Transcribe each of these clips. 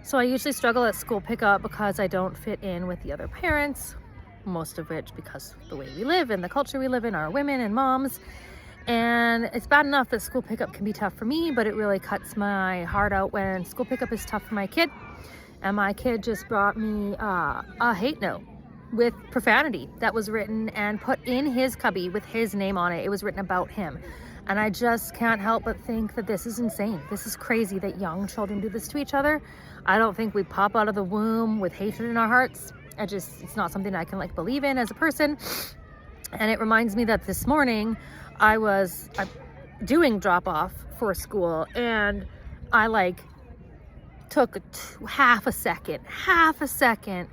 So I usually struggle at school pickup because I don't fit in with the other parents, most of which because the way we live and the culture we live in are women and moms. And it's bad enough that school pickup can be tough for me, but it really cuts my heart out when school pickup is tough for my kid. And my kid just brought me a hate note with profanity that was written and put in his cubby with his name on it. It was written about him. And I just can't help but think that this is insane. This is crazy that young children do this to each other. I don't think we pop out of the womb with hatred in our hearts. It's not something I can believe in as a person. And it reminds me that this morning I was doing drop off for school, and I took half a second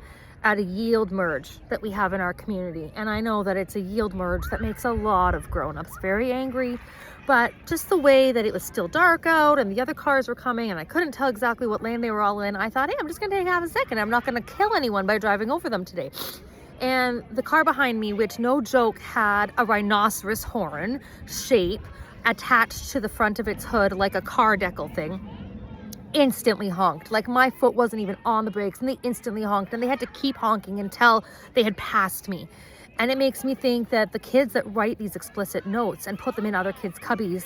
at a yield merge that we have in our community. And I know that it's a yield merge that makes a lot of grown-ups very angry, but just the way that it was still dark out and the other cars were coming and I couldn't tell exactly what lane they were all in, I thought, hey, I'm just gonna take half a second. I'm not gonna kill anyone by driving over them today. And the car behind me, which no joke had a rhinoceros horn shape attached to the front of its hood like a car decal thing, instantly honked. My foot wasn't even on the brakes and they instantly honked, and they had to keep honking until they had passed me. And it makes me think that the kids that write these explicit notes and put them in other kids' cubbies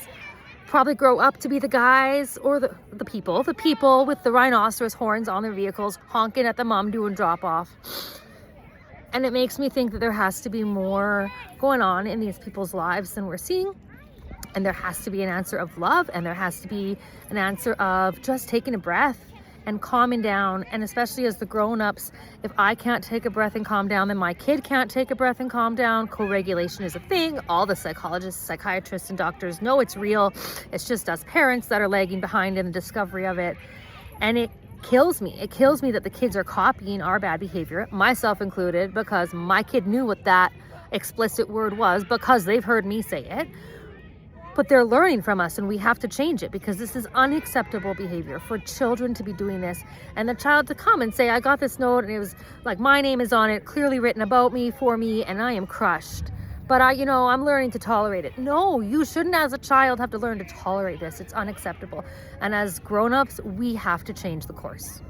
probably grow up to be the guys or the people with the rhinoceros horns on their vehicles honking at the mom doing drop off. And it makes me think that there has to be more going on in these people's lives than we're seeing. And there has to be an answer of love, and there has to be an answer of just taking a breath and calming down. And especially as the grown-ups, if I can't take a breath and calm down, then my kid can't take a breath and calm down. Co-regulation is a thing. All the psychologists, psychiatrists, and doctors know it's real. It's just us parents that are lagging behind in the discovery of it. And it kills me. It kills me that the kids are copying our bad behavior, myself included, because my kid knew what that explicit word was because they've heard me say it. But they're learning from us, and we have to change it because this is unacceptable behavior for children to be doing this. And the child to come and say, I got this note and it was my name is on it, clearly written about me, for me, and I am crushed. But I'm learning to tolerate it. No, you shouldn't as a child have to learn to tolerate this. It's unacceptable. And as grown-ups, we have to change the course.